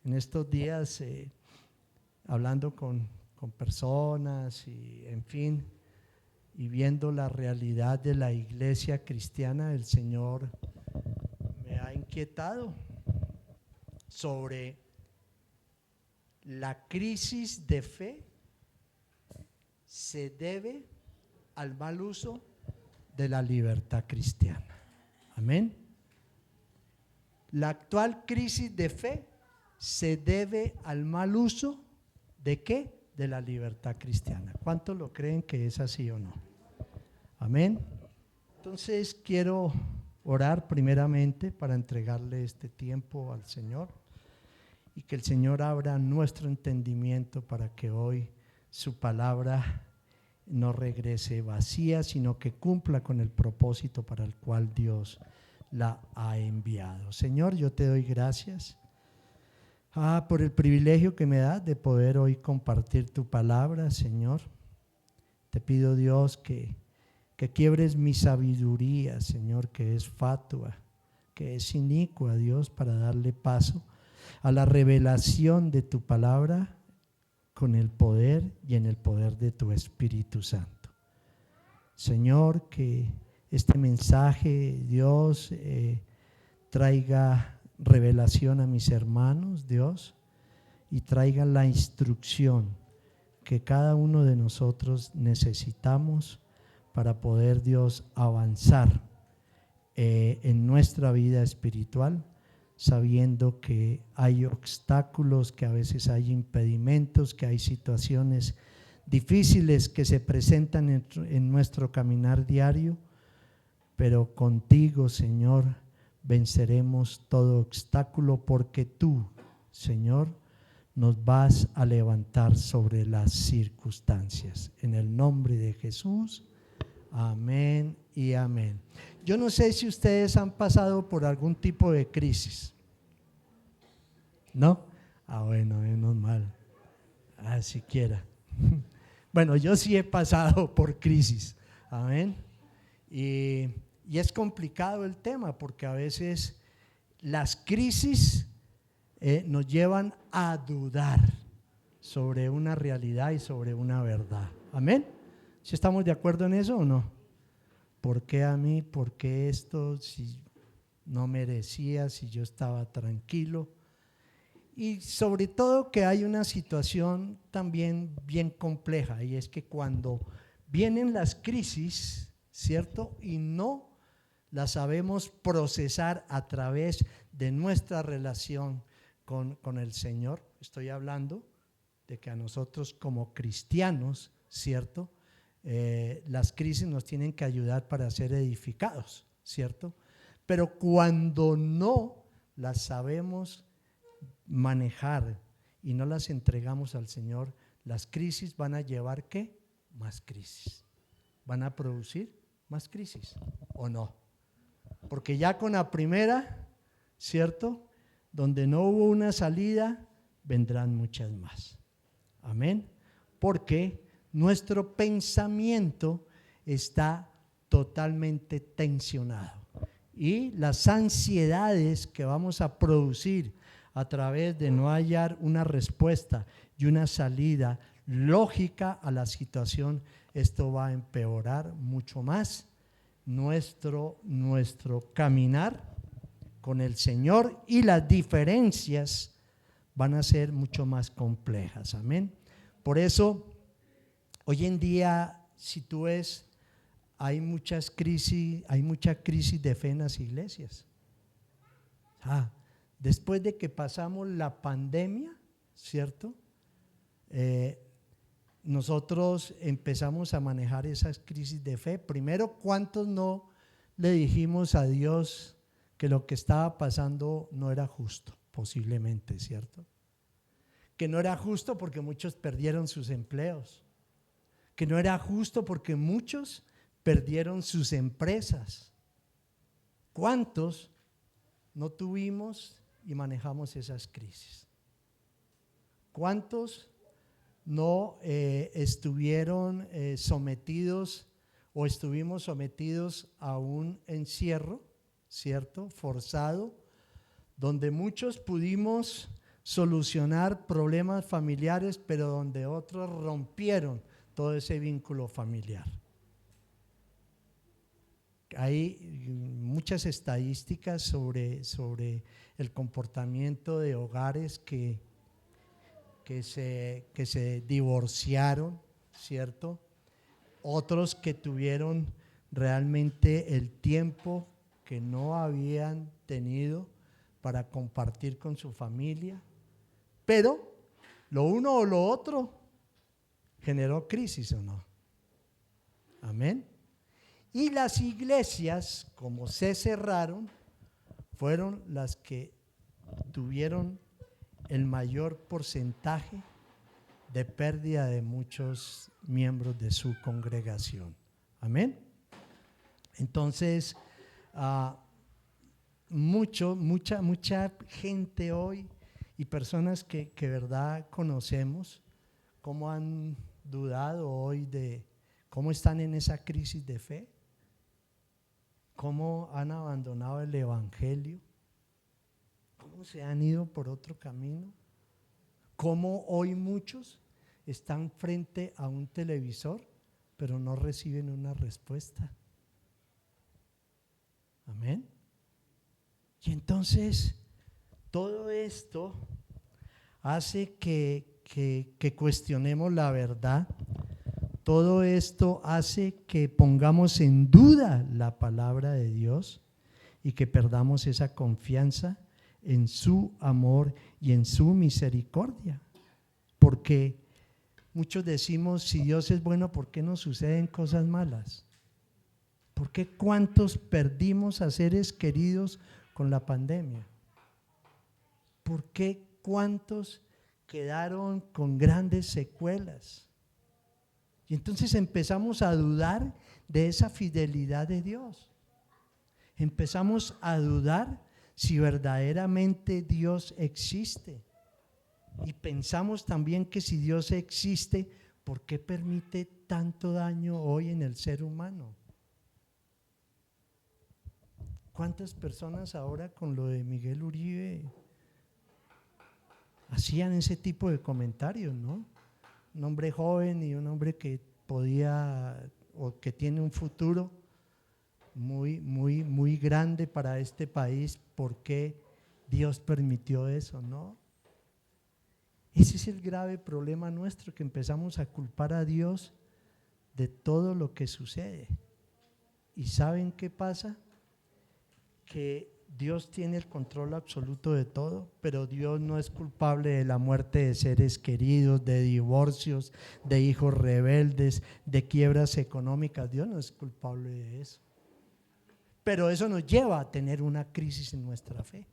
en estos días hablando con personas y en fin, y viendo la realidad de la iglesia cristiana, el Señor me ha inquietado sobre la crisis de fe se debe al mal uso de la libertad cristiana. Amén. La actual crisis de fe se debe al mal uso ¿de qué? De la libertad cristiana. ¿Cuántos lo creen que es así o no? Amén. Entonces quiero orar primeramente para entregarle este tiempo al Señor y que el Señor abra nuestro entendimiento para que hoy su palabra no regrese vacía, sino que cumpla con el propósito para el cual Dios la ha enviado. Señor, yo te doy gracias por el privilegio que me das de poder hoy compartir tu palabra, Señor. Te pido, Dios, que quiebres mi sabiduría, Señor, que es fatua, que es inicua, Dios, para darle paso a la revelación de tu palabra con el poder y en el poder de tu Espíritu Santo. Señor, que este mensaje, Dios, traiga revelación a mis hermanos, Dios, y traiga la instrucción que cada uno de nosotros necesitamos para poder, Dios, avanzar en nuestra vida espiritual, sabiendo que hay obstáculos, que a veces hay impedimentos, que hay situaciones difíciles que se presentan en nuestro caminar diario, pero contigo, Señor, venceremos todo obstáculo porque tú, Señor, nos vas a levantar sobre las circunstancias. En el nombre de Jesús, amén y amén. Yo no sé si ustedes han pasado por algún tipo de crisis. ¿No? Bueno, menos mal. Siquiera. Bueno, yo sí he pasado por crisis. Amén. Y es complicado el tema porque a veces las crisis nos llevan a dudar sobre una realidad y sobre una verdad. Amén. ¿Sí estamos de acuerdo en eso o no? ¿Por qué a mí? ¿Por qué esto? Si no merecía, si yo estaba tranquilo. Y sobre todo que hay una situación también bien compleja, y es que cuando vienen las crisis, ¿cierto? Y no las sabemos procesar a través de nuestra relación con el Señor. Estoy hablando de que a nosotros como cristianos, ¿cierto? Las crisis nos tienen que ayudar para ser edificados, ¿cierto? Pero cuando no las sabemos manejar y no las entregamos al Señor, las crisis van a llevar ¿qué? Más crisis. Van a producir más crisis, ¿o no? Porque ya con la primera, ¿cierto? Donde no hubo una salida, vendrán muchas más. Amén. Porque nuestro pensamiento está totalmente tensionado y las ansiedades que vamos a producir a través de no hallar una respuesta y una salida lógica a la situación, esto va a empeorar mucho más nuestro caminar con el Señor, y las diferencias van a ser mucho más complejas. Amén. Por eso hoy en día, si tú ves, hay mucha crisis de fe en las iglesias. Después de que pasamos la pandemia, ¿cierto? Nosotros empezamos a manejar esas crisis de fe. Primero, ¿cuántos no le dijimos a Dios que lo que estaba pasando no era justo? Posiblemente, ¿cierto? Que no era justo porque muchos perdieron sus empleos, que no era justo porque muchos perdieron sus empresas. ¿Cuántos no tuvimos y manejamos esas crisis? ¿Cuántos no estuvieron sometidos o estuvimos sometidos a un encierro, ¿cierto? Forzado, donde muchos pudimos solucionar problemas familiares, pero donde otros rompieron todo ese vínculo familiar. Hay muchas estadísticas sobre el comportamiento de hogares que se divorciaron, ¿cierto? Otros que tuvieron realmente el tiempo que no habían tenido para compartir con su familia, pero lo uno o lo otro generó crisis, ¿o no? Amén. Y las iglesias, como se cerraron, fueron las que tuvieron el mayor porcentaje de pérdida de muchos miembros de su congregación. Amén. Entonces, mucha gente hoy y personas que verdad conocemos, cómo han dudado hoy de cómo están en esa crisis de fe, cómo han abandonado el evangelio, cómo se han ido por otro camino, cómo hoy muchos están frente a un televisor pero no reciben una respuesta. Amén. Y entonces todo esto hace que cuestionemos la verdad. Todo esto hace que pongamos en duda la palabra de Dios y que perdamos esa confianza en su amor y en su misericordia. Porque muchos decimos, si Dios es bueno, ¿por qué nos suceden cosas malas? ¿Por qué cuántos perdimos a seres queridos con la pandemia? ¿Por qué cuántos quedaron con grandes secuelas? Y entonces empezamos a dudar de esa fidelidad de Dios. Empezamos a dudar si verdaderamente Dios existe. Y pensamos también que si Dios existe, ¿por qué permite tanto daño hoy en el ser humano? ¿Cuántas personas ahora con lo de Miguel Uribe hacían ese tipo de comentarios, ¿no? Un hombre joven y un hombre que podía o que tiene un futuro muy grande para este país. ¿Por qué Dios permitió eso? ¿No? Ese es el grave problema nuestro, que empezamos a culpar a Dios de todo lo que sucede. ¿Y saben qué pasa? Que Dios tiene el control absoluto de todo, pero Dios no es culpable de la muerte de seres queridos, de divorcios, de hijos rebeldes, de quiebras económicas. Dios no es culpable de eso. Pero eso nos lleva a tener una crisis en nuestra fe,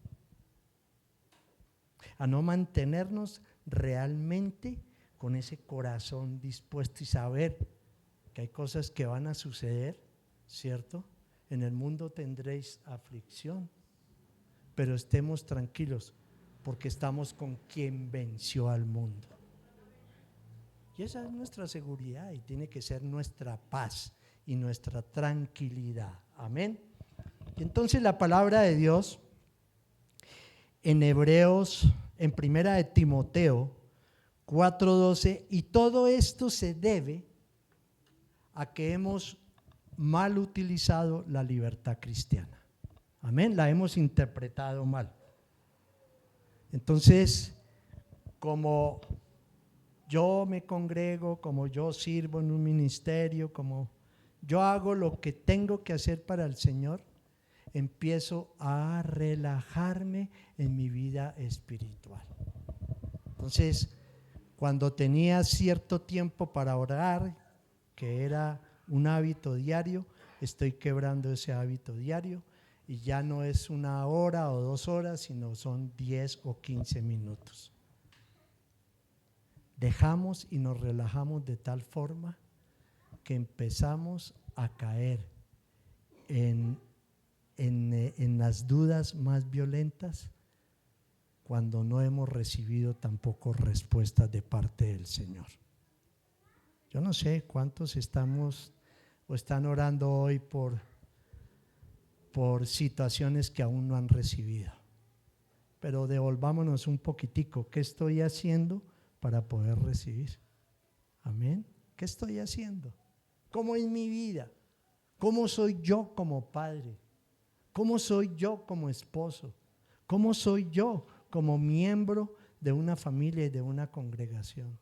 a no mantenernos realmente con ese corazón dispuesto y saber que hay cosas que van a suceder, ¿cierto? En el mundo tendréis aflicción, pero estemos tranquilos porque estamos con quien venció al mundo. Y esa es nuestra seguridad y tiene que ser nuestra paz y nuestra tranquilidad. Amén. Y entonces la palabra de Dios en Hebreos, en primera de Timoteo 4:12, y todo esto se debe a que hemos mal utilizado la libertad cristiana. Amén, la hemos interpretado mal. Entonces, como yo me congrego, como yo sirvo en un ministerio, como yo hago lo que tengo que hacer para el Señor, empiezo a relajarme en mi vida espiritual. Entonces, cuando tenía cierto tiempo para orar, que era un hábito diario, estoy quebrando ese hábito diario y ya no es 1 hora o 2 horas, sino son 10 o 15 minutos. Dejamos y nos relajamos de tal forma que empezamos a caer en las dudas más violentas cuando no hemos recibido tampoco respuestas de parte del Señor. Yo no sé cuántos estamos o están orando hoy por situaciones que aún no han recibido. pero devolvámonos un poquitico. ¿Qué estoy haciendo para poder recibir? Amén. ¿Qué estoy haciendo? ¿Cómo es mi vida? ¿Cómo soy yo como padre? ¿Cómo soy yo como esposo? ¿Cómo soy yo como miembro de una familia y de una congregación?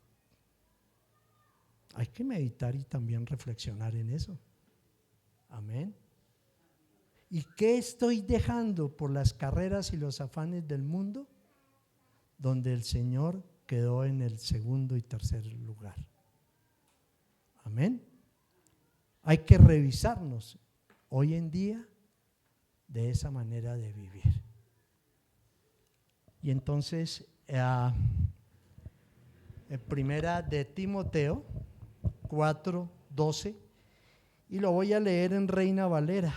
Hay que meditar y también reflexionar en eso. Amén. ¿Y qué estoy dejando por las carreras y los afanes del mundo? Donde el Señor quedó en el segundo y tercer lugar. Amén. Hay que revisarnos hoy en día de esa manera de vivir. Y entonces, en primera de Timoteo 4:12, y lo voy a leer en Reina Valera.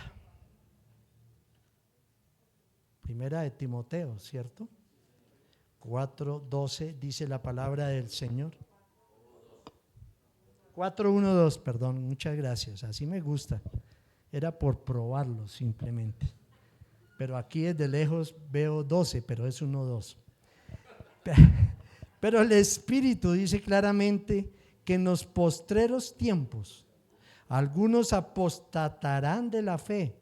Primera de Timoteo, ¿cierto? 4:12 dice la palabra del Señor. 4:1-2, perdón, muchas gracias, así me gusta. Era por probarlo simplemente. Pero aquí desde lejos veo 12, pero es 1:2. Pero el Espíritu dice claramente que en los postreros tiempos algunos apostatarán de la fe,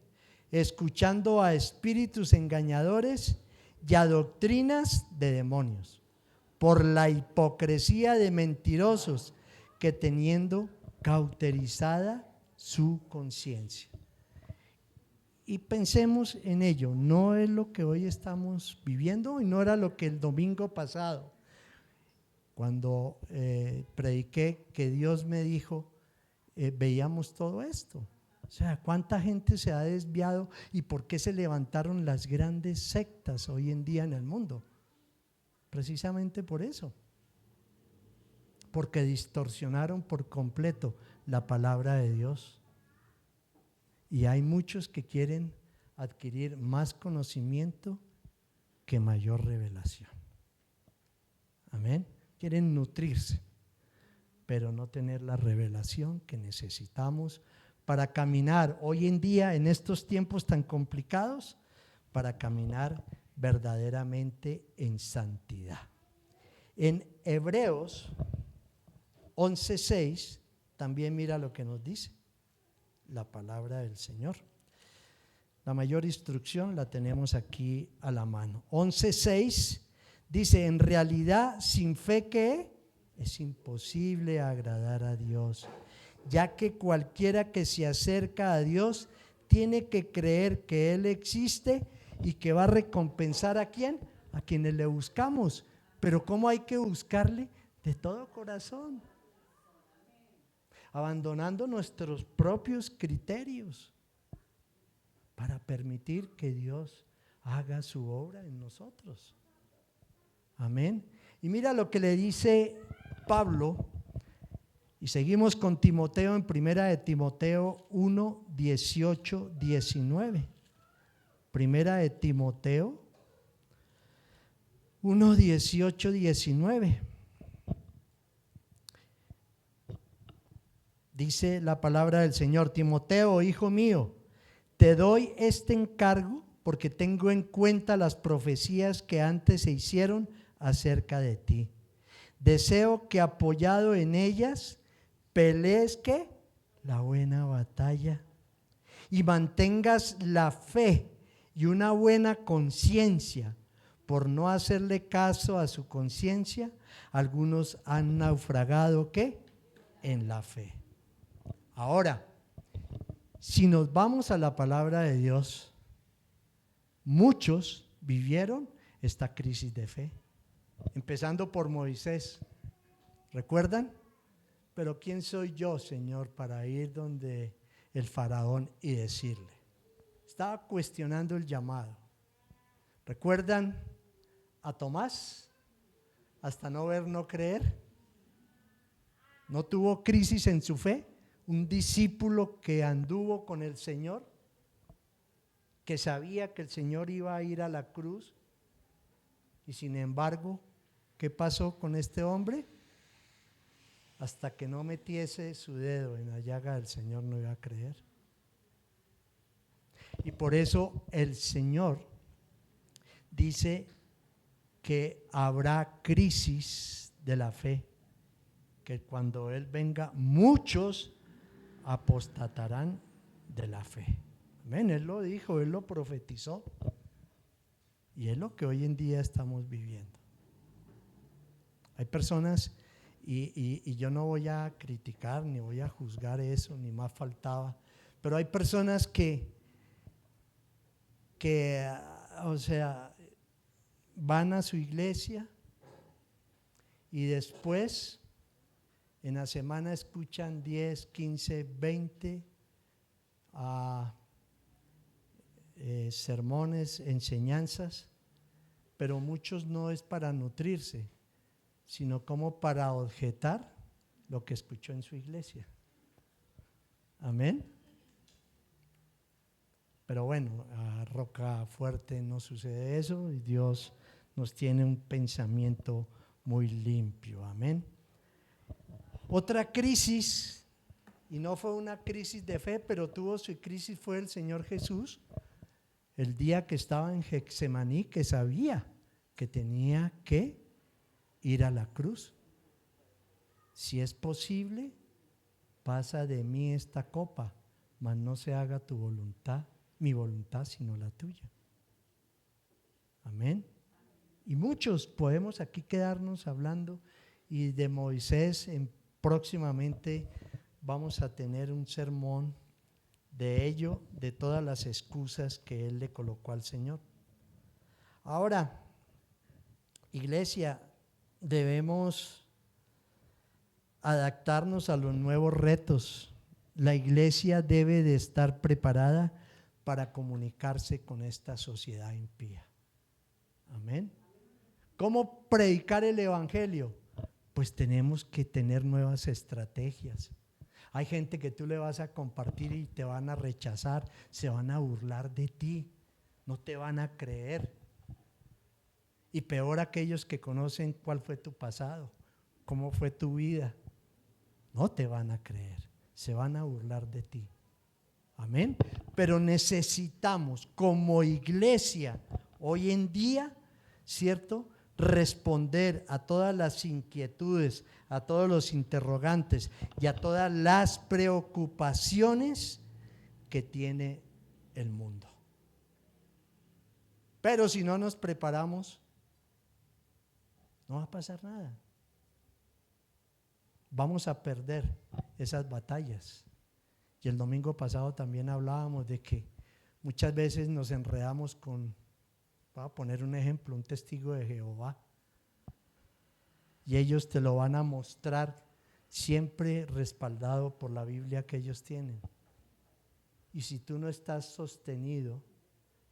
escuchando a espíritus engañadores y a doctrinas de demonios, por la hipocresía de mentirosos que teniendo cauterizada su conciencia. Y pensemos en ello, no es lo que hoy estamos viviendo y no era lo que el domingo pasado, cuando prediqué, que Dios me dijo, veíamos todo esto. O sea, ¿cuánta gente se ha desviado y por qué se levantaron las grandes sectas hoy en día en el mundo? Precisamente por eso, porque distorsionaron por completo la palabra de Dios. Y hay muchos que quieren adquirir más conocimiento que mayor revelación. Amén. Quieren nutrirse, pero no tener la revelación que necesitamos para caminar hoy en día en estos tiempos tan complicados, para caminar verdaderamente en santidad. En Hebreos 11:6 también mira lo que nos dice la palabra del Señor. La mayor instrucción la tenemos aquí a la mano. 11:6 dice: en realidad sin fe, ¿qué? Es imposible agradar a Dios, ya que cualquiera que se acerca a Dios tiene que creer que Él existe y que va a recompensar ¿a quién? A quienes le buscamos. Pero ¿cómo hay que buscarle? De todo corazón, abandonando nuestros propios criterios para permitir que Dios haga su obra en nosotros. Amén. Y mira lo que le dice Pablo, y seguimos con Timoteo en primera de Timoteo 1:18-19. Primera de Timoteo 1:18-19. Dice la palabra del Señor: Timoteo, hijo mío, te doy este encargo porque tengo en cuenta las profecías que antes se hicieron acerca de ti. Deseo que apoyado en ellas pelees ¿qué? La buena batalla y mantengas la fe y una buena conciencia. Por no hacerle caso a su conciencia, algunos han naufragado ¿qué? En la fe. Ahora, si nos vamos a la palabra de Dios, muchos vivieron esta crisis de fe, empezando por Moisés. ¿Recuerdan? Pero ¿quién soy yo, Señor, para ir donde el faraón y decirle? Estaba cuestionando el llamado. ¿Recuerdan a Tomás? Hasta no ver, no creer. ¿No tuvo crisis en su fe? Un discípulo que anduvo con el Señor, que sabía que el Señor iba a ir a la cruz, y sin embargo, ¿qué pasó con este hombre? Hasta que no metiese su dedo en la llaga del Señor no iba a creer. Y por eso el Señor dice que habrá crisis de la fe, que cuando Él venga muchos apostatarán de la fe. Amén, Él lo dijo, Él lo profetizó y es lo que hoy en día estamos viviendo. Hay personas, y yo no voy a criticar ni voy a juzgar eso, ni más faltaba, pero hay personas que o sea, van a su iglesia y después en la semana escuchan 10, 15, 20 sermones, enseñanzas, pero muchos no es para nutrirse, sino como para objetar lo que escuchó en su iglesia. Amén. Pero bueno, a Roca Fuerte no sucede eso y Dios nos tiene un pensamiento muy limpio. Amén. Otra crisis, y no fue una crisis de fe, pero tuvo su crisis, fue el Señor Jesús, el día que estaba en Getsemaní, que sabía que tenía que ir a la cruz. Si es posible, pasa de mí esta copa, mas no se haga tu voluntad, mi voluntad, sino la tuya. Amén. Y muchos podemos aquí quedarnos hablando, y de Moisés próximamente vamos a tener un sermón de ello, de todas las excusas que él le colocó al Señor. Ahora, iglesia, debemos adaptarnos a los nuevos retos. La iglesia debe de estar preparada para comunicarse con esta sociedad impía. Amén. ¿Cómo predicar el evangelio? Pues tenemos que tener nuevas estrategias. Hay gente que tú le vas a compartir y te van a rechazar, se van a burlar de ti, no te van a creer. Y peor aquellos que conocen cuál fue tu pasado, cómo fue tu vida, no te van a creer, se van a burlar de ti. Amén. Pero necesitamos como iglesia hoy en día, ¿cierto?, responder a todas las inquietudes, a todos los interrogantes y a todas las preocupaciones que tiene el mundo. Pero si no nos preparamos, no va a pasar nada. Vamos a perder esas batallas. Y el domingo pasado también hablábamos de que muchas veces nos enredamos con, voy a poner un ejemplo, un testigo de Jehová, y ellos te lo van a mostrar siempre respaldado por la Biblia que ellos tienen. Y si tú no estás sostenido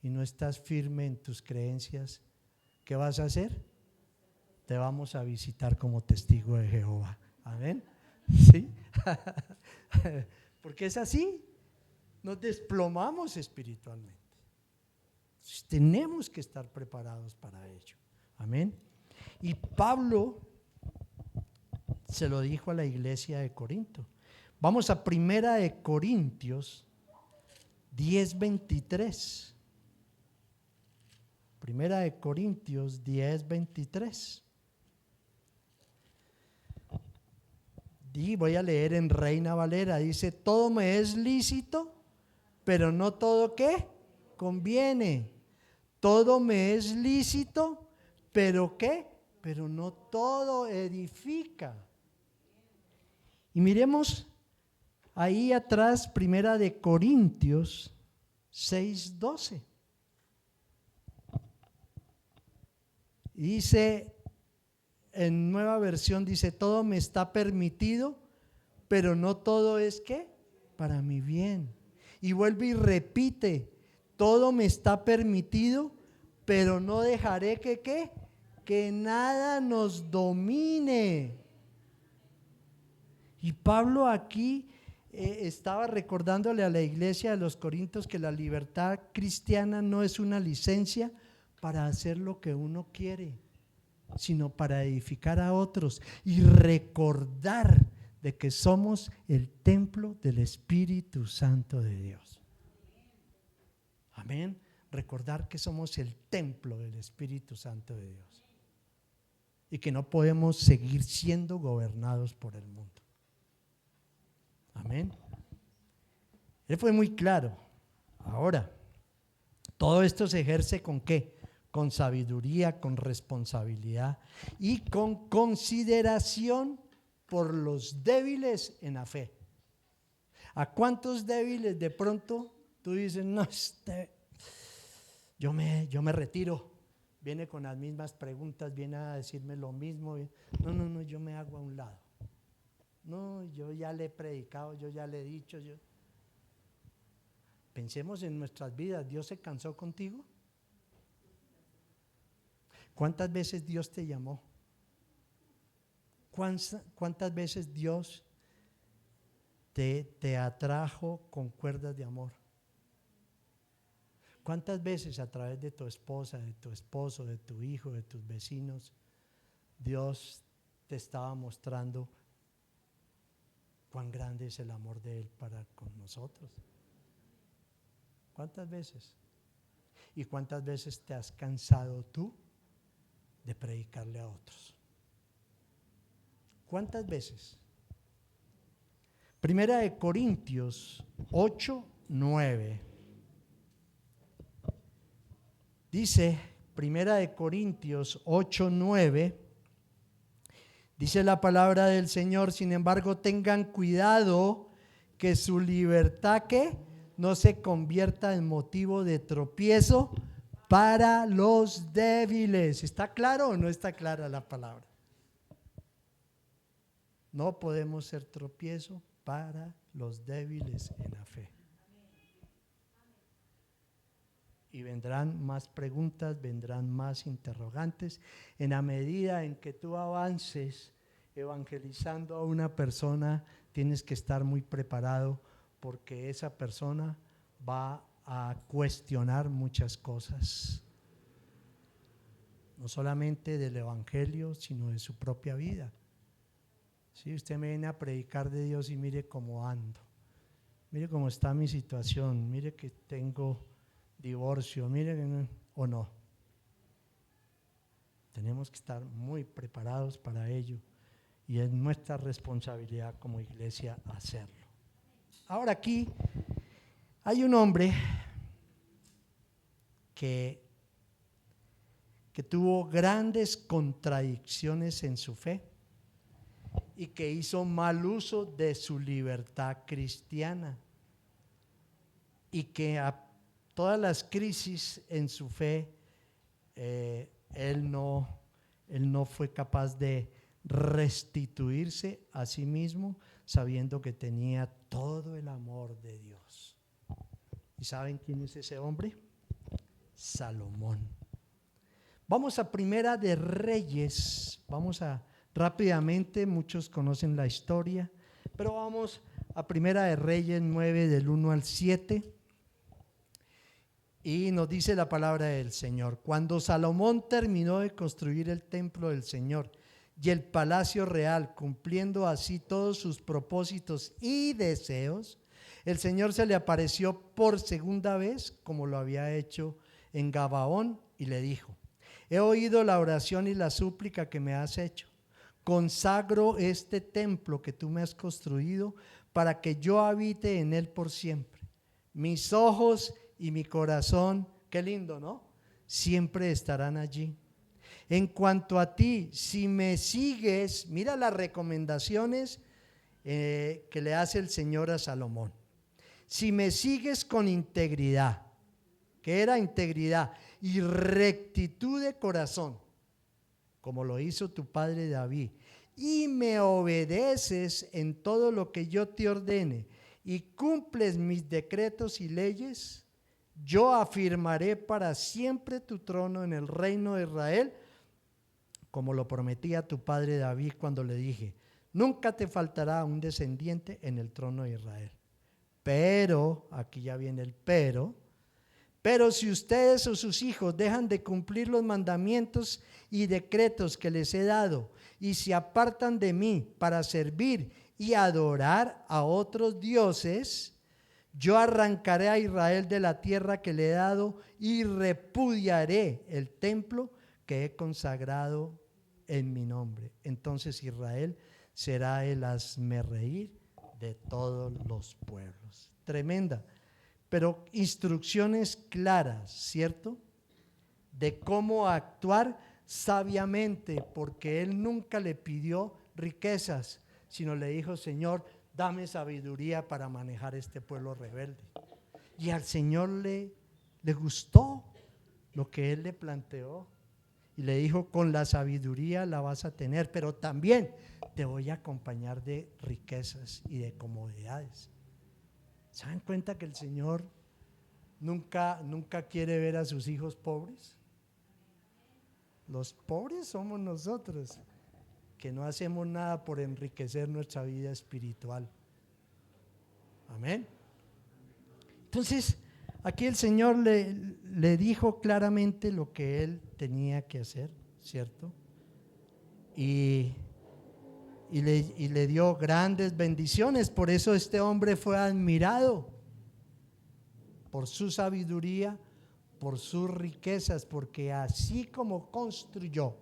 y no estás firme en tus creencias, ¿qué vas a hacer? Te vamos a visitar como testigo de Jehová. Amén. ¿Sí? Porque es así, nos desplomamos espiritualmente. Tenemos que estar preparados para ello. Amén. Y Pablo se lo dijo a la iglesia de Corinto. Vamos a Primera de Corintios 10:23. Primera de Corintios 10:23. Y voy a leer en Reina Valera, dice: todo me es lícito, pero no todo ¿qué? Conviene. Todo me es lícito, pero ¿qué? Pero no todo edifica. Y miremos ahí atrás, Primera de Corintios 6:12. Dice, en Nueva Versión dice: todo me está permitido, pero no todo es ¿qué? Para mi bien. Y vuelve y repite: todo me está permitido, pero no dejaré que ¿qué? Que nada nos domine. Y Pablo aquí estaba recordándole a la iglesia de los Corintios que la libertad cristiana no es una licencia para hacer lo que uno quiere, sino para edificar a otros y recordar de que somos el templo del Espíritu Santo de Dios. Amén. Recordar que somos el templo del Espíritu Santo de Dios. y que no podemos seguir siendo gobernados por el mundo. Amén. Él fue muy claro. Ahora, todo esto se ejerce ¿con qué? Con sabiduría, con responsabilidad y con consideración por los débiles en la fe. ¿A cuántos débiles de pronto tú dices, no, yo me retiro? Viene con las mismas preguntas, viene a decirme lo mismo. No, yo me hago a un lado. No, yo ya le he predicado, yo ya le he dicho. Pensemos en nuestras vidas. ¿Dios se cansó contigo? ¿Cuántas veces Dios te llamó? ¿Cuántas veces Dios te atrajo con cuerdas de amor? ¿Cuántas veces a través de tu esposa, de tu esposo, de tu hijo, de tus vecinos, Dios te estaba mostrando cuán grande es el amor de Él para con nosotros? ¿Cuántas veces? ¿Y cuántas veces te has cansado tú de predicarle a otros? ¿Cuántas veces? Primera de Corintios 8:9. Dice, Primera de Corintios 8:9, dice la palabra del Señor: sin embargo, tengan cuidado que su libertad que no se convierta en motivo de tropiezo para los débiles. ¿Está claro o no está clara la palabra? No podemos ser tropiezo para los débiles en la fe. Y vendrán más preguntas, vendrán más interrogantes. En la medida en que tú avances evangelizando a una persona, tienes que estar muy preparado, porque esa persona va a cuestionar muchas cosas, no solamente del evangelio, sino de su propia vida. Si usted me viene a predicar de Dios y mire cómo ando, mire cómo está mi situación, mire que tengo divorcio, miren o no. Tenemos que estar muy preparados para ello y es nuestra responsabilidad como iglesia hacerlo. Ahora aquí hay un hombre que tuvo grandes contradicciones en su fe y que hizo mal uso de su libertad cristiana y que a todas las crisis en su fe, él no fue capaz de restituirse a sí mismo, sabiendo que tenía todo el amor de Dios. ¿Y saben quién es ese hombre? Salomón. Vamos a Primera de Reyes, rápidamente, muchos conocen la historia, pero vamos a Primera de Reyes 9 del 1 al 7. Y nos dice la palabra del Señor: cuando Salomón terminó de construir el templo del Señor y el palacio real, cumpliendo así todos sus propósitos y deseos, el Señor se le apareció por segunda vez, como lo había hecho en Gabaón, y le dijo: he oído la oración y la súplica que me has hecho. Consagro este templo que tú me has construido para que yo habite en él por siempre. Mis ojos y mi corazón, qué lindo, ¿no?, siempre estarán allí. En cuanto a ti, si me sigues, mira las recomendaciones que le hace el Señor a Salomón. Si me sigues con integridad, ¿qué era integridad? Y rectitud de corazón, como lo hizo tu padre David, y me obedeces en todo lo que yo te ordene y cumples mis decretos y leyes, yo afirmaré para siempre tu trono en el reino de Israel, como lo prometí a tu padre David cuando le dije: nunca te faltará un descendiente en el trono de Israel. Pero, aquí ya viene el pero si ustedes o sus hijos dejan de cumplir los mandamientos y decretos que les he dado y se apartan de mí para servir y adorar a otros dioses, yo arrancaré a Israel de la tierra que le he dado y repudiaré el templo que he consagrado en mi nombre. Entonces Israel será el hazmerreír de todos los pueblos. Tremenda, pero instrucciones claras, ¿cierto? De cómo actuar sabiamente, porque él nunca le pidió riquezas, sino le dijo: Señor, dame sabiduría para manejar este pueblo rebelde. Y al Señor le gustó lo que él le planteó y le dijo: con la sabiduría la vas a tener, pero también te voy a acompañar de riquezas y de comodidades. ¿Se dan cuenta que el Señor nunca quiere ver a sus hijos pobres? Los pobres somos nosotros, que no hacemos nada por enriquecer nuestra vida espiritual. Amén. Entonces, aquí el Señor le dijo claramente lo que él tenía que hacer, ¿cierto? Y le dio grandes bendiciones. Por eso este hombre fue admirado por su sabiduría, por sus riquezas, porque así como construyó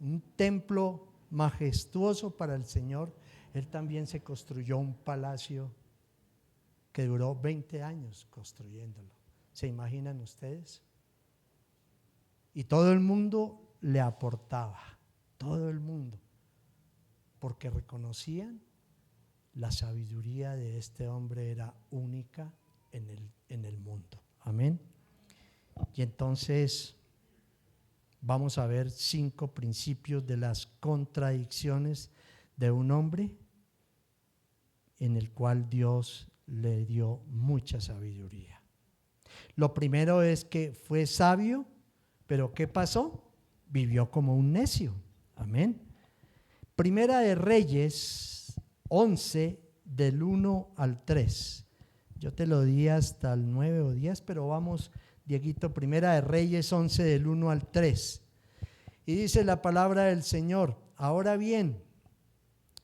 un templo majestuoso para el Señor, él también se construyó un palacio que duró 20 años construyéndolo. ¿Se imaginan ustedes? Y todo el mundo le aportaba, todo el mundo, porque reconocían la sabiduría de este hombre era única en el mundo. Amén. Y entonces vamos a ver 5 principios de las contradicciones de un hombre en el cual Dios le dio mucha sabiduría. Lo primero es que fue sabio, pero ¿qué pasó? Vivió como un necio. Amén. Primera de Reyes 11 del 1 al 3. Yo te lo di hasta el 9 o 10, pero vamos, Dieguito, Primera de Reyes 11 del 1 al 3. Y dice la palabra del Señor: ahora bien,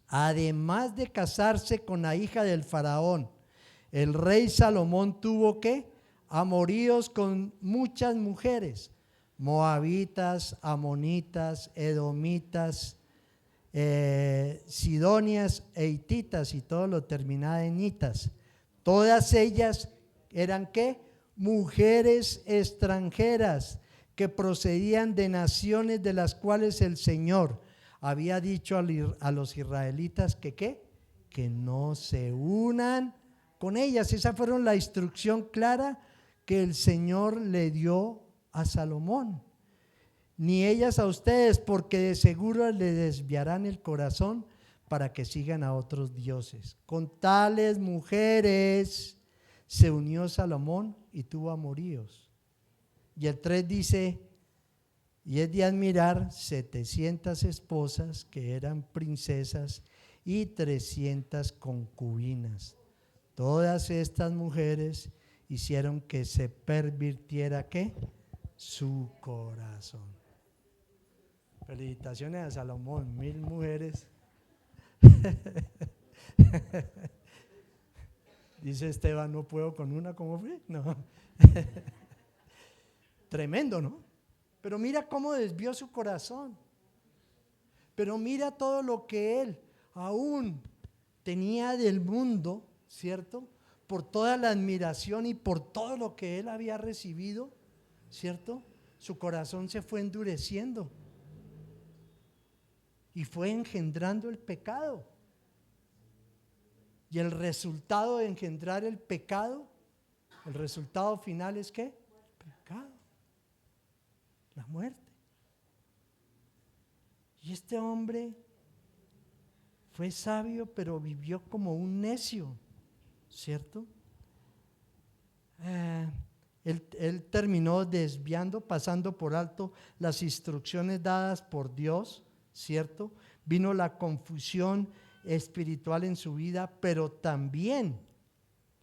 además de casarse con la hija del faraón, el rey Salomón tuvo ¿qué? Amoríos con muchas mujeres, moabitas, amonitas, edomitas, sidonias e hititas, y todo lo terminaba en itas. Todas ellas eran ¿qué? Mujeres extranjeras que procedían de naciones de las cuales el Señor había dicho a los israelitas que ¿qué? Que no se unan con ellas. Esa fue la instrucción clara que el Señor le dio a Salomón. Ni ellas a ustedes, porque de seguro le desviarán el corazón para que sigan a otros dioses. Con tales mujeres se unió Salomón y tuvo amoríos. Y el 3 dice: y es de admirar 700 esposas que eran princesas y 300 concubinas. Todas estas mujeres hicieron que se pervirtiera ¿qué? Su corazón. Felicitaciones a Salomón, 1000 mujeres. Dice Esteban: no puedo con una, ¿cómo fue? No. Tremendo, ¿no? Pero mira cómo desvió su corazón. Pero mira todo lo que él aún tenía del mundo, ¿cierto? Por toda la admiración y por todo lo que él había recibido, ¿cierto? Su corazón se fue endureciendo y fue engendrando el pecado. Y el resultado de engendrar el pecado, el resultado final es ¿qué? Pecado, la muerte. Y este hombre fue sabio, pero vivió como un necio, ¿cierto? Él terminó desviando, pasando por alto las instrucciones dadas por Dios, ¿cierto? Vino la confusión espiritual en su vida, pero también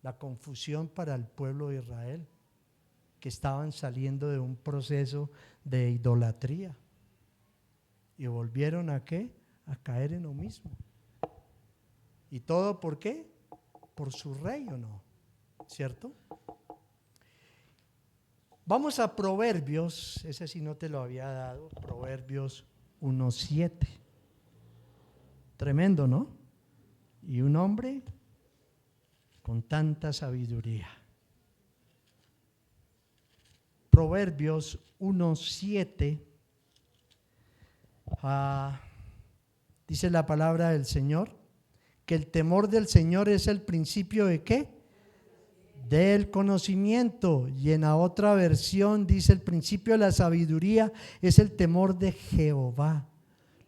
la confusión para el pueblo de Israel, que estaban saliendo de un proceso de idolatría y volvieron ¿a qué? A caer en lo mismo. ¿Y todo por qué? Por su rey, ¿o no? ¿Cierto? Vamos a Proverbios, ese sí no te lo había dado, Proverbios 1:7. Tremendo, ¿no? Y un hombre con tanta sabiduría. Proverbios 1:7. Dice la palabra del Señor que el temor del Señor es el principio ¿de qué? Del conocimiento. Y en la otra versión dice el principio de la sabiduría es el temor de Jehová.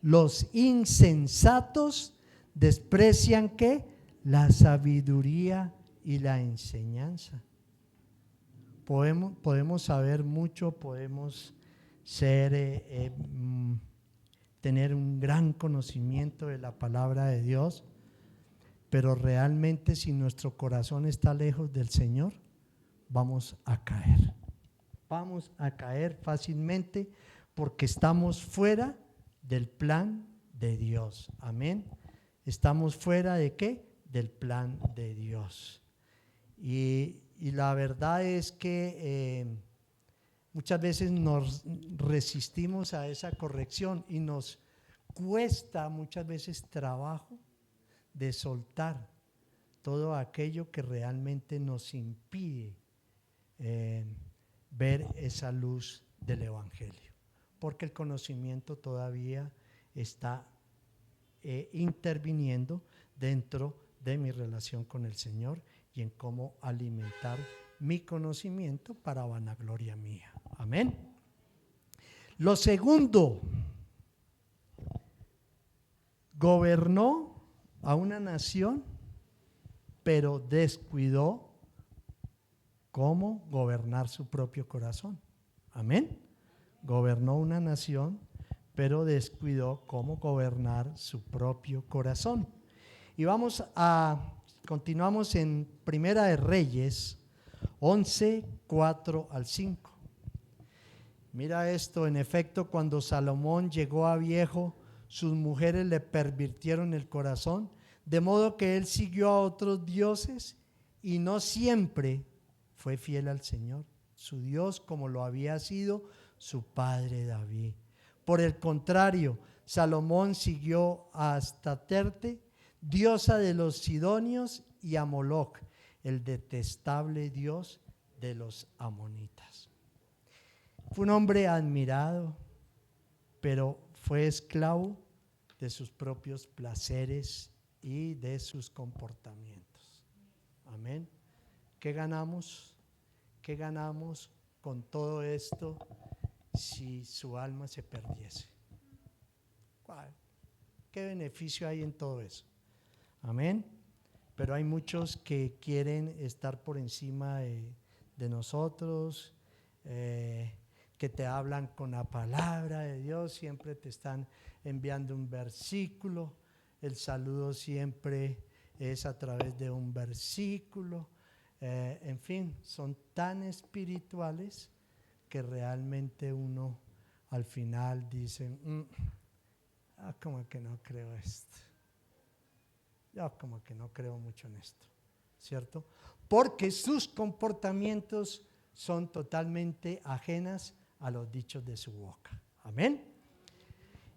Los insensatos desprecian ¿qué? La sabiduría y la enseñanza. Podemos saber mucho, podemos tener un gran conocimiento de la palabra de Dios, pero realmente si nuestro corazón está lejos del Señor, vamos a caer. Vamos a caer fácilmente porque estamos fuera del plan de Dios. Amén. Estamos fuera ¿de qué? Del plan de Dios. Y la verdad es que muchas veces nos resistimos a esa corrección y nos cuesta muchas veces trabajo de soltar todo aquello que realmente nos impide ver esa luz del Evangelio, porque el conocimiento todavía está interviniendo dentro de mi relación con el Señor y en cómo alimentar mi conocimiento para vanagloria mía. Amén. Lo segundo, gobernó a una nación, pero descuidó cómo gobernar su propio corazón. Amén. Gobernó una nación, pero descuidó cómo gobernar su propio corazón. Y continuamos en Primera de Reyes 11, 4 al 5. Mira esto: en efecto, cuando Salomón llegó a viejo, sus mujeres le pervirtieron el corazón, de modo que él siguió a otros dioses y no siempre fue fiel al Señor, su Dios, como lo había sido su padre David. Por el contrario, Salomón siguió a Astarte, diosa de los sidonios, y a Moloc, el detestable dios de los amonitas. Fue un hombre admirado, pero fue esclavo de sus propios placeres y de sus comportamientos. Amén. ¿Qué ganamos? ¿Qué ganamos con todo esto si su alma se perdiese? ¿Qué beneficio hay en todo eso? Amén. Pero hay muchos que quieren estar por encima de nosotros, que te hablan con la palabra de Dios, siempre te están enviando un versículo, el saludo siempre es a través de un versículo, en fin, son tan espirituales que realmente uno al final dice, como que no creo esto. Yo como que no creo mucho en esto, ¿cierto? Porque sus comportamientos son totalmente ajenas a los dichos de su boca. Amén.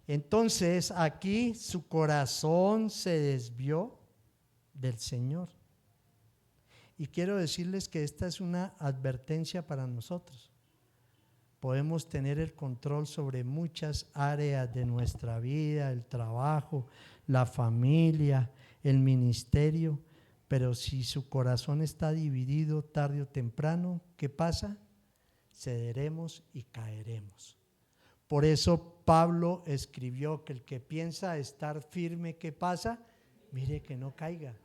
Entonces aquí su corazón se desvió del Señor. Y quiero decirles que esta es una advertencia para nosotros. Podemos tener el control sobre muchas áreas de nuestra vida, el trabajo, la familia, el ministerio, pero si su corazón está dividido, tarde o temprano, ¿qué pasa? Cederemos y caeremos. Por eso Pablo escribió que el que piensa estar firme, ¿qué pasa? Mire que no caiga.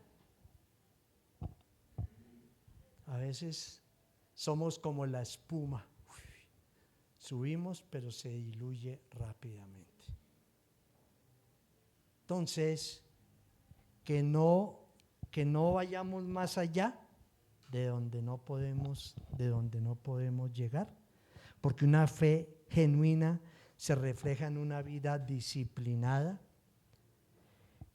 A veces somos como la espuma. Subimos, pero se diluye rápidamente. Entonces, que no vayamos más allá de donde no podemos llegar, porque una fe genuina se refleja en una vida disciplinada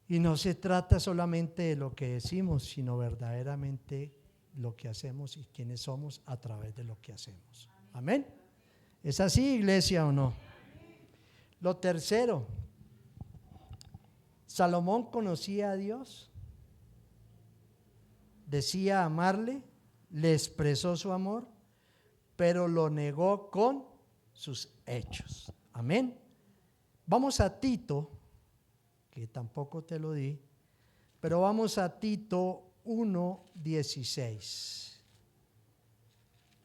y no se trata solamente de lo que decimos, sino verdaderamente lo que hacemos y quiénes somos a través de lo que hacemos. Amén. ¿Es así, iglesia, o no? Lo tercero, Salomón conocía a Dios, decía amarle, le expresó su amor, pero lo negó con sus hechos. Amén. Vamos a Tito, que tampoco te lo di, pero vamos a Tito 1:16.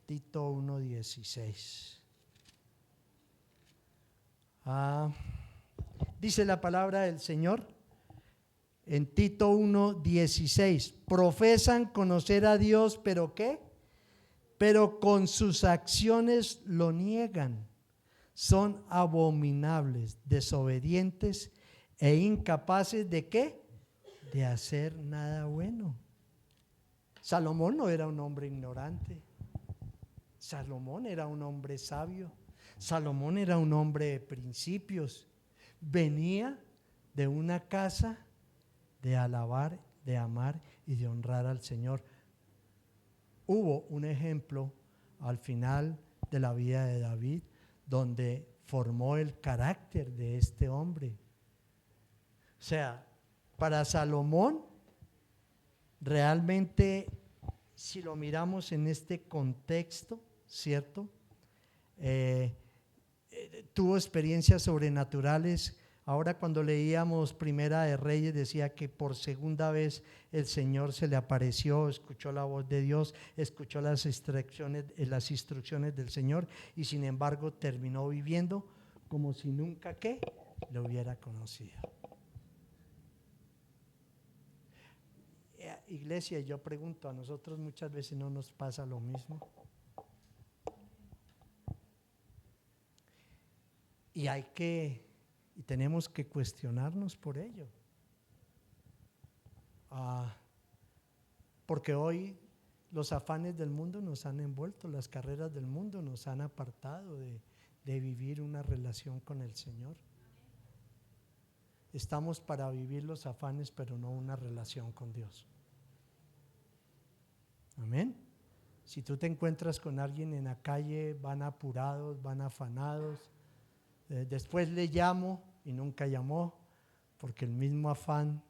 Tito 1:16. Dice la palabra del Señor en Tito 1:16: profesan conocer a Dios, pero ¿qué? Pero con sus acciones lo niegan. Son abominables, desobedientes e incapaces de ¿qué? De hacer nada bueno. Salomón no era un hombre ignorante. Salomón era un hombre sabio. Salomón era un hombre de principios. Venía de una casa de alabar, de amar y de honrar al Señor. Hubo un ejemplo al final de la vida de David donde formó el carácter de este hombre. O sea, para Salomón, realmente, si lo miramos en este contexto, ¿cierto? Tuvo experiencias sobrenaturales. Ahora cuando leíamos Primera de Reyes decía que por segunda vez el Señor se le apareció, escuchó la voz de Dios, escuchó las instrucciones del Señor y sin embargo terminó viviendo como si nunca ¿qué? Lo hubiera conocido. Iglesia, yo pregunto, ¿a nosotros muchas veces no nos pasa lo mismo? Y tenemos que cuestionarnos por ello. Porque hoy los afanes del mundo nos han envuelto, las carreras del mundo nos han apartado de vivir una relación con el Señor. Estamos para vivir los afanes, pero no una relación con Dios. Amén. Si tú te encuentras con alguien en la calle, van apurados, van afanados, después le llamo y nunca llamó, porque el mismo afán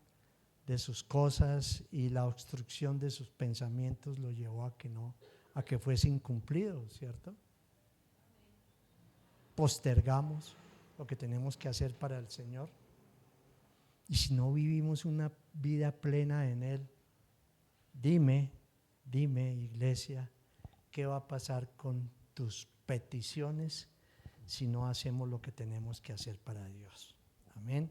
de sus cosas y la obstrucción de sus pensamientos lo llevó a que fuese incumplido, ¿cierto? Postergamos lo que tenemos que hacer para el Señor. Y si no vivimos una vida plena en Él, dime, iglesia, ¿qué va a pasar con tus peticiones si no hacemos lo que tenemos que hacer para Dios? Amén.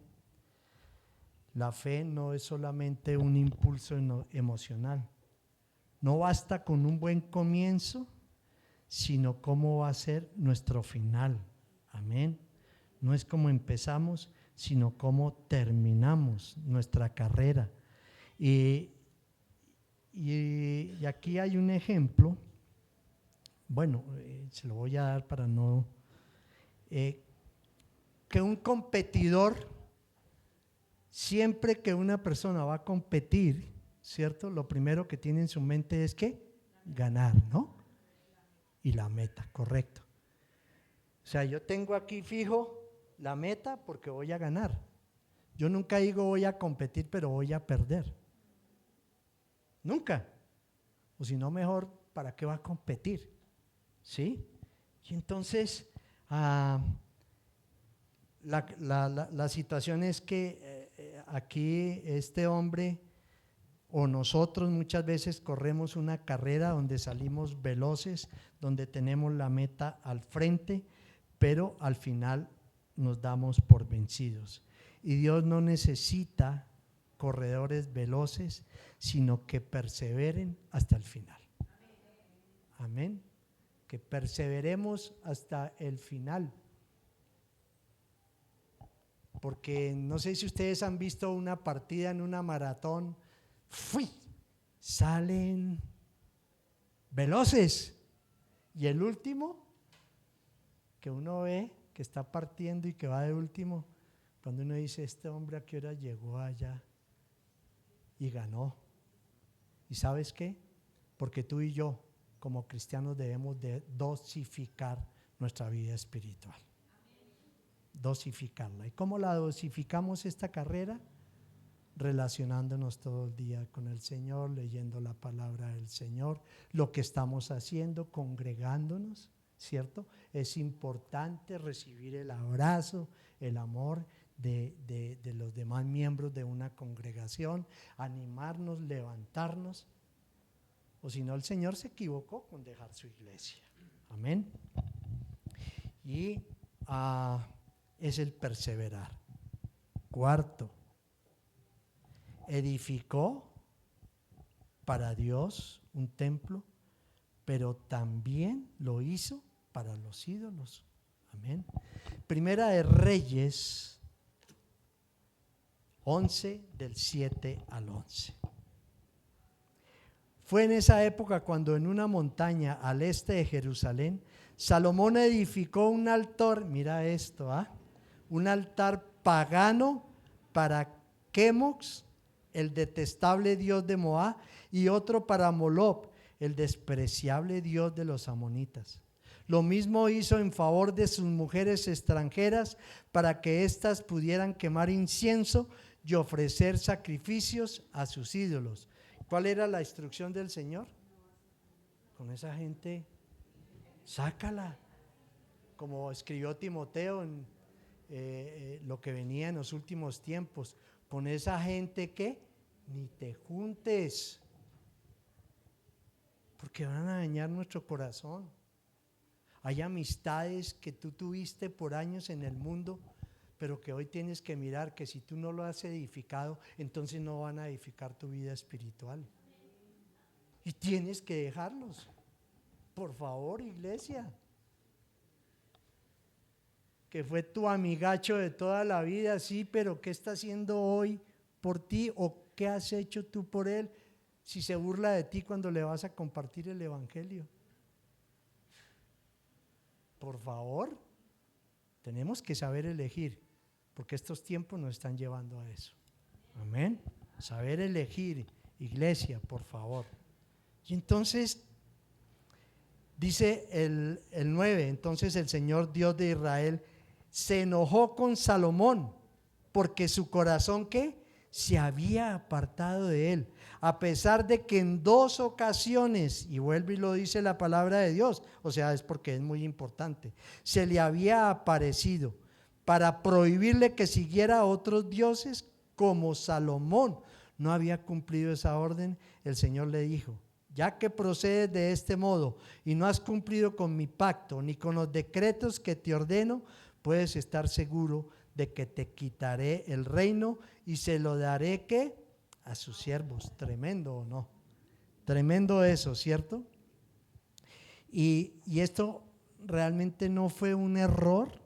La fe no es solamente un impulso emocional. No basta con un buen comienzo, sino cómo va a ser nuestro final. Amén. No es cómo empezamos, sino cómo terminamos nuestra carrera. Y aquí hay un ejemplo, bueno, se lo voy a dar para no… que un competidor, siempre que una persona va a competir, ¿cierto? Lo primero que tiene en su mente es ¿qué? Ganar, ¿no? Y la meta, correcto. O sea, yo tengo aquí fijo la meta porque voy a ganar. Yo nunca digo voy a competir, pero voy a perder. Nunca. O si no, mejor, ¿para qué va a competir? ¿Sí? Y entonces, la situación es que aquí este hombre o nosotros muchas veces corremos una carrera donde salimos veloces, donde tenemos la meta al frente, pero al final nos damos por vencidos. Y Dios no necesita corredores veloces, sino que perseveren hasta el final. Amén. Que perseveremos hasta el final. Porque no sé si ustedes han visto una partida en una maratón, salen veloces. Y el último, que uno ve que está partiendo y que va de último, cuando uno dice, este hombre a qué hora llegó allá y ganó. ¿Y sabes qué? Porque tú y yo, como cristianos, debemos de dosificar nuestra vida espiritual. dosificarla. ¿Y cómo la dosificamos esta carrera? Relacionándonos todo el día con el Señor, leyendo la palabra del Señor, lo que estamos haciendo, congregándonos, ¿cierto? Es importante recibir el abrazo, el amor de los demás miembros de una congregación, animarnos, levantarnos, o si no el Señor se equivocó con dejar su iglesia. Amén. Y es el perseverar. Cuarto, edificó para Dios un templo, pero también lo hizo para los ídolos. Amén. Primera de Reyes 11, del 7 al 11. Fue en esa época cuando en una montaña al este de Jerusalén, Salomón edificó un altar, mira esto, un altar pagano para Quemox, el detestable dios de Moab, y otro para Moloc, el despreciable dios de los amonitas. Lo mismo hizo en favor de sus mujeres extranjeras para que éstas pudieran quemar incienso y ofrecer sacrificios a sus ídolos. ¿Cuál era la instrucción del Señor? Con esa gente, sácala. Como escribió Timoteo en lo que venía en los últimos tiempos. Con esa gente que ni te juntes, porque van a dañar nuestro corazón. Hay amistades que tú tuviste por años en el mundo, pero que hoy tienes que mirar que si tú no lo has edificado, entonces no van a edificar tu vida espiritual. Y tienes que dejarlos. Por favor, iglesia. Que fue tu amigacho de toda la vida, sí, pero ¿qué está haciendo hoy por ti o qué has hecho tú por él? Si se burla de ti cuando le vas a compartir el evangelio. Por favor, tenemos que saber elegir, porque estos tiempos nos están llevando a eso. Amén. Saber elegir, iglesia, por favor. Y entonces, dice el 9, entonces el Señor Dios de Israel se enojó con Salomón, porque su corazón, ¿qué? Se había apartado de él, a pesar de que en 2 ocasiones, y vuelve y lo dice la palabra de Dios, o sea, es porque es muy importante, se le había aparecido para prohibirle que siguiera a otros dioses. Como Salomón no había cumplido esa orden, el Señor le dijo: ya que procedes de este modo y no has cumplido con mi pacto ni con los decretos que te ordeno, puedes estar seguro de que te quitaré el reino y se lo daré, ¿qué? A sus siervos. Tremendo, ¿o no? Tremendo eso, ¿cierto? Y esto realmente no fue un error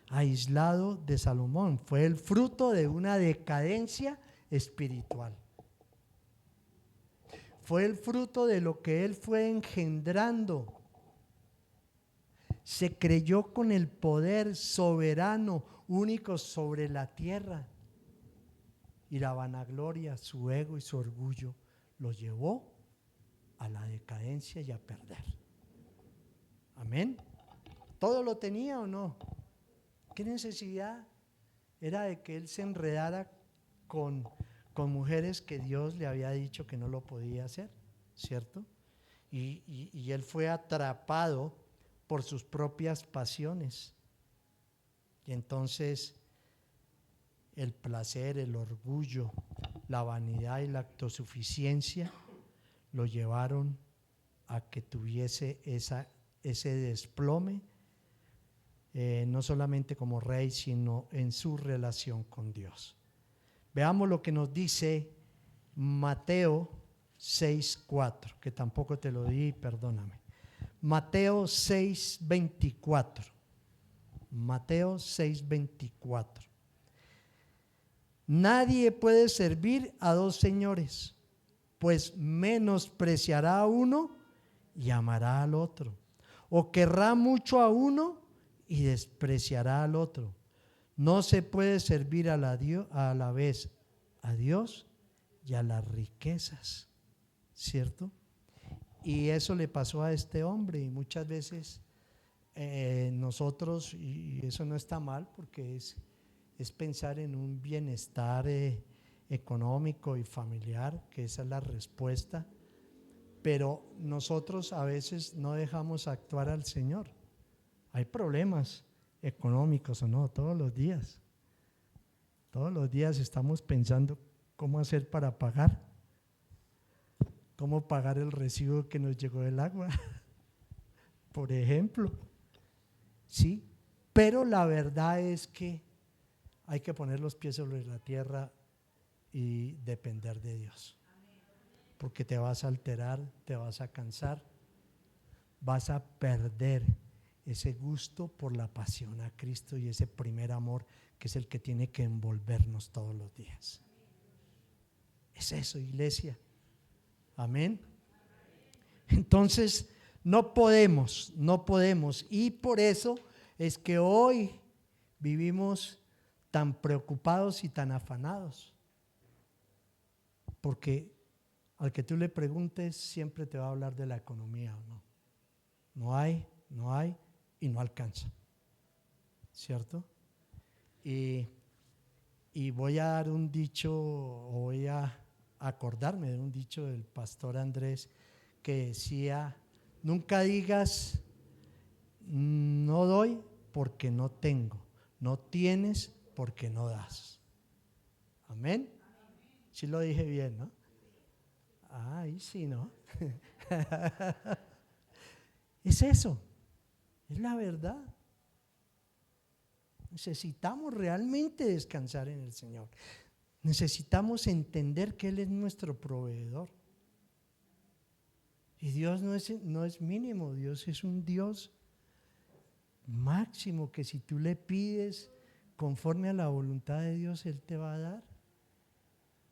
aislado de Salomón, fue el fruto de una decadencia espiritual. Fue el fruto de lo que él fue engendrando. Se creyó con el poder soberano, único sobre la tierra. Y la vanagloria, su ego y su orgullo lo llevó a la decadencia y a perder. Amén. ¿Todo lo tenía o no? ¿Qué necesidad era de que él se enredara con mujeres que Dios le había dicho que no lo podía hacer? ¿Cierto? Y él fue atrapado por sus propias pasiones. Y entonces el placer, el orgullo, la vanidad y la autosuficiencia lo llevaron a que tuviese ese desplome, no solamente como rey, sino en su relación con Dios. Veamos lo que nos dice Mateo 6:4, que tampoco te lo di, perdóname. Mateo 6:24. Mateo 6:24. Nadie puede servir a 2 señores, pues menospreciará a uno y amará al otro, o querrá mucho a uno y despreciará al otro. No se puede servir a la vez a Dios y a las riquezas, ¿cierto? Y eso le pasó a este hombre, y muchas veces nosotros, y eso no está mal porque es pensar en un bienestar económico y familiar, que esa es la respuesta, pero nosotros a veces no dejamos actuar al Señor. Hay problemas económicos o no, todos los días estamos pensando cómo hacer para pagar, cómo pagar el recibo que nos llegó del agua, por ejemplo, ¿sí? Pero la verdad es que hay que poner los pies sobre la tierra y depender de Dios, porque te vas a alterar, te vas a cansar, vas a perder ese gusto por la pasión a Cristo y ese primer amor que es el que tiene que envolvernos todos los días. Es eso, iglesia. Amén. Entonces, no podemos, y por eso es que hoy vivimos tan preocupados y tan afanados, porque al que tú le preguntes siempre te va a hablar de la economía o no. No hay y no alcanza, ¿cierto? Y voy a dar un dicho, o voy a acordarme de un dicho del pastor Andrés que decía: nunca digas no doy porque no tengo, no tienes porque no das. Amén. Sí lo dije bien, ¿no? Ahí sí, ¿no? Es eso, es la verdad. Necesitamos realmente descansar en el Señor. Necesitamos entender que Él es nuestro proveedor. Y Dios no es mínimo, Dios es un Dios máximo, que si tú le pides conforme a la voluntad de Dios, Él te va a dar.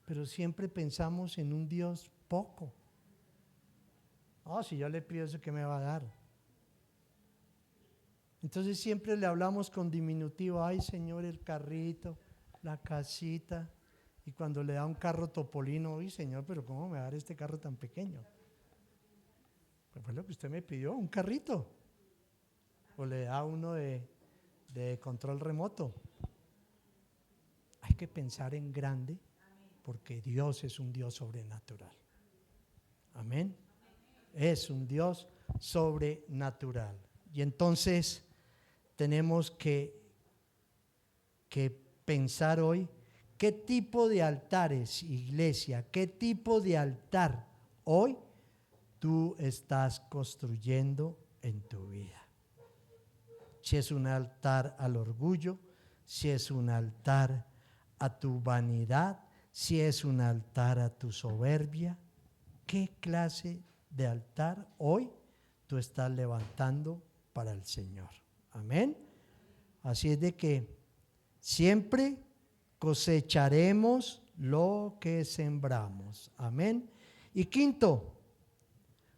Pero siempre pensamos en un Dios poco. Si yo le pido eso, ¿qué me va a dar? Entonces siempre le hablamos con diminutivo: ay, Señor, el carrito, la casita. Y cuando le da un carro topolino: uy, Señor, pero ¿cómo me va a dar este carro tan pequeño? Pues fue lo que usted me pidió, un carrito. O le da uno de control remoto. Hay que pensar en grande, porque Dios es un Dios sobrenatural. Amén. Es un Dios sobrenatural. Y entonces tenemos que pensar hoy qué tipo de altares, iglesia, qué tipo de altar hoy tú estás construyendo en tu vida. Si es un altar al orgullo, si es un altar a tu vanidad, si es un altar a tu soberbia, ¿qué clase de altar hoy tú estás levantando para el Señor? Amén. Así es de que siempre cosecharemos lo que sembramos. Amén. Y quinto,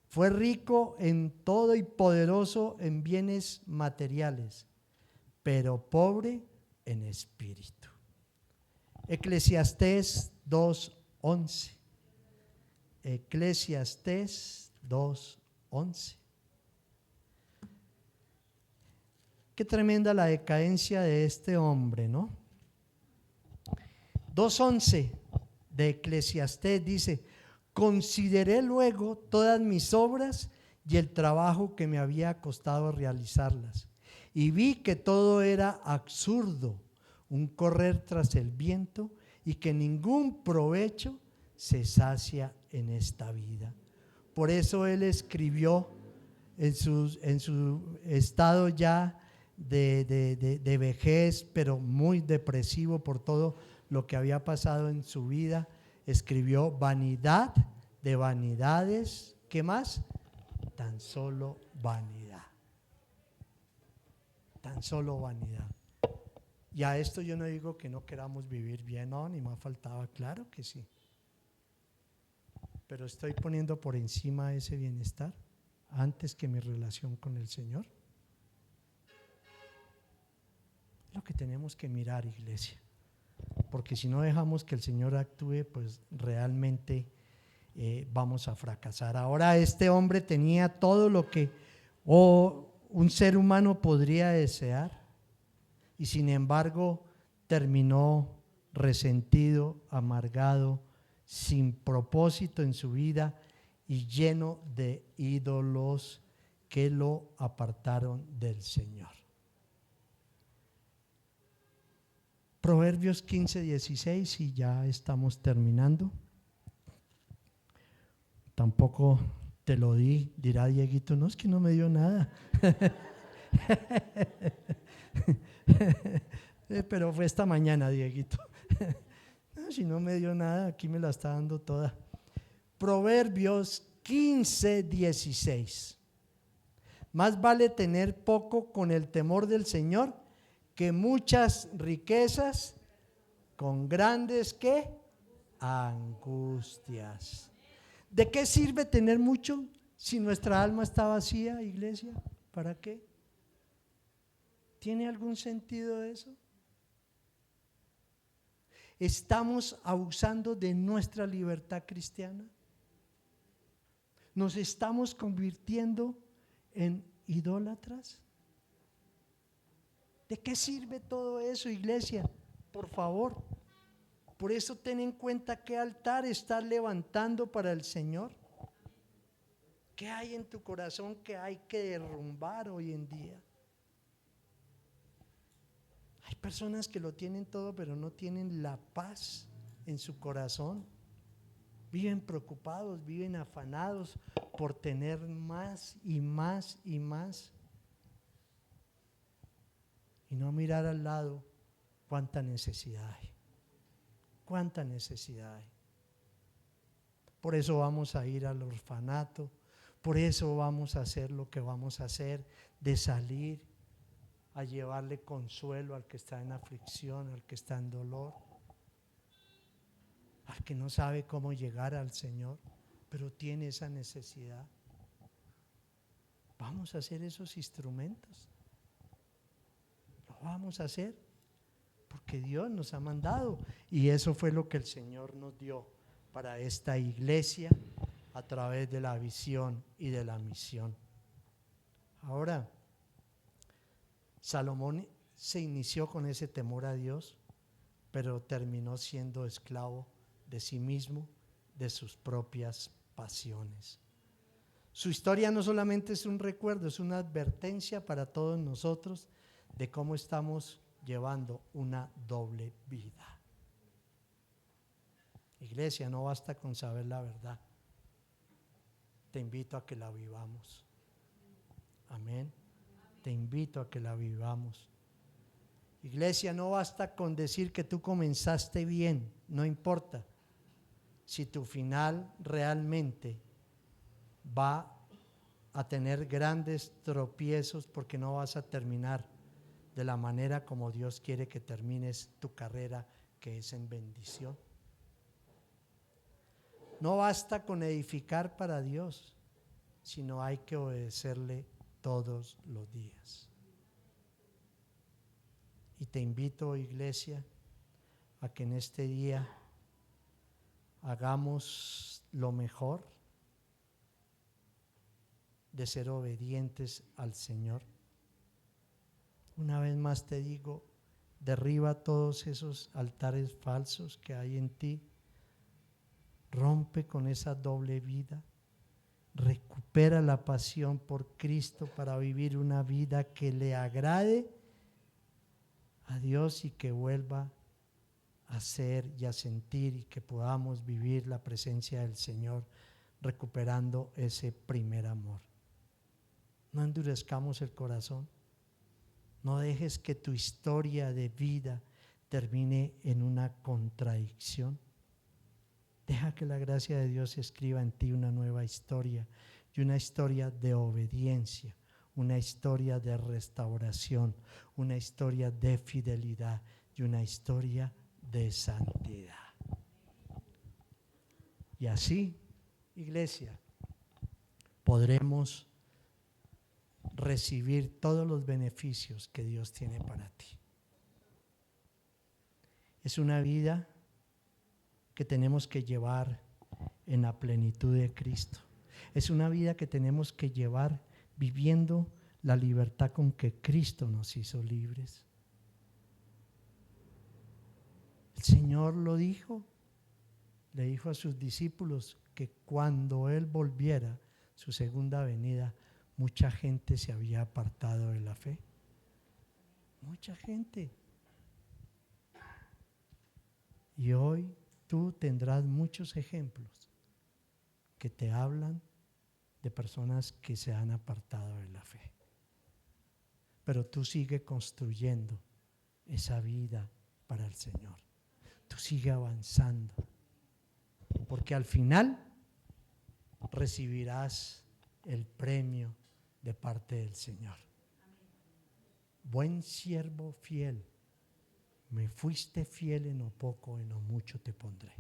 fue rico en todo y poderoso en bienes materiales, pero pobre en espíritu. Eclesiastés 2:11. Eclesiastés 2:11. Qué tremenda la decadencia de este hombre, ¿no? 2:11 de Eclesiastés dice: consideré luego todas mis obras y el trabajo que me había costado realizarlas, y vi que todo era absurdo, un correr tras el viento, y que ningún provecho se sacia en esta vida. Por eso él escribió en su estado ya de vejez, pero muy depresivo por todo lo que había pasado en su vida, escribió: vanidad de vanidades, ¿qué más? Tan solo vanidad. Tan solo vanidad. Y a esto yo no digo que no queramos vivir bien, no, ni más faltaba, claro que sí. Pero estoy poniendo por encima ese bienestar antes que mi relación con el Señor. Es lo que tenemos que mirar, iglesia. Porque si no dejamos que el Señor actúe, pues realmente vamos a fracasar. Ahora este hombre tenía todo lo que un ser humano podría desear, y sin embargo terminó resentido, amargado, sin propósito en su vida y lleno de ídolos que lo apartaron del Señor. Proverbios 15:16, y ya estamos terminando. Tampoco te lo di, dirá Dieguito, no, es que no me dio nada. Pero fue esta mañana, Dieguito. No, si no me dio nada, aquí me la está dando toda. Proverbios 15:16. Más vale tener poco con el temor del Señor que muchas riquezas con grandes ¿qué? Angustias. ¿De qué sirve tener mucho si nuestra alma está vacía, iglesia? ¿Para qué? ¿Tiene algún sentido eso? ¿Estamos abusando de nuestra libertad cristiana? ¿Nos estamos convirtiendo en idólatras? ¿De qué sirve todo eso, iglesia? Por favor. Por eso ten en cuenta qué altar estás levantando para el Señor. ¿Qué hay en tu corazón que hay que derrumbar hoy en día? Hay personas que lo tienen todo, pero no tienen la paz en su corazón. Viven preocupados, viven afanados por tener más y más y más. Y no mirar al lado cuánta necesidad hay. Cuánta necesidad hay. Por eso vamos a ir al orfanato. Por eso vamos a hacer lo que vamos a hacer, de salir a llevarle consuelo al que está en aflicción, al que está en dolor, al que no sabe cómo llegar al Señor, pero tiene esa necesidad. Vamos a hacer esos instrumentos. Lo vamos a hacer porque Dios nos ha mandado, y eso fue lo que el Señor nos dio para esta iglesia a través de la visión y de la misión. Ahora, Salomón se inició con ese temor a Dios, pero terminó siendo esclavo de sí mismo, de sus propias pasiones. Su historia no solamente es un recuerdo, es una advertencia para todos nosotros de cómo estamos llevando una doble vida. Iglesia, no basta con saber la verdad. Te invito a que la vivamos. Amén. Te invito a que la vivamos. Iglesia, no basta con decir que tú comenzaste bien, no importa. Si tu final realmente va a tener grandes tropiezos, porque no vas a terminar de la manera como Dios quiere que termines tu carrera, que es en bendición. No basta con edificar para Dios, sino hay que obedecerle todos los días. Y te invito, iglesia, a que en este día hagamos lo mejor de ser obedientes al Señor. Una vez más te digo, derriba todos esos altares falsos que hay en ti, rompe con esa doble vida, recupera la pasión por Cristo para vivir una vida que le agrade a Dios y que vuelva a ser y a sentir, y que podamos vivir la presencia del Señor recuperando ese primer amor. No endurezcamos el corazón. No dejes que tu historia de vida termine en una contradicción. Deja que la gracia de Dios escriba en ti una nueva historia, y una historia de obediencia, una historia de restauración, una historia de fidelidad y una historia de santidad. Y así, iglesia, podremos recibir todos los beneficios que Dios tiene para ti. Es una vida que tenemos que llevar en la plenitud de Cristo. Es una vida que tenemos que llevar viviendo la libertad con que Cristo nos hizo libres. El Señor lo dijo, le dijo a sus discípulos que cuando Él volviera, su segunda venida, mucha gente se había apartado de la fe. Mucha gente. Y hoy tú tendrás muchos ejemplos que te hablan de personas que se han apartado de la fe. Pero tú sigue construyendo esa vida para el Señor. Tú sigue avanzando. Porque al final recibirás el premio de parte del Señor. Buen siervo fiel, me fuiste fiel en lo poco, en lo mucho te pondré.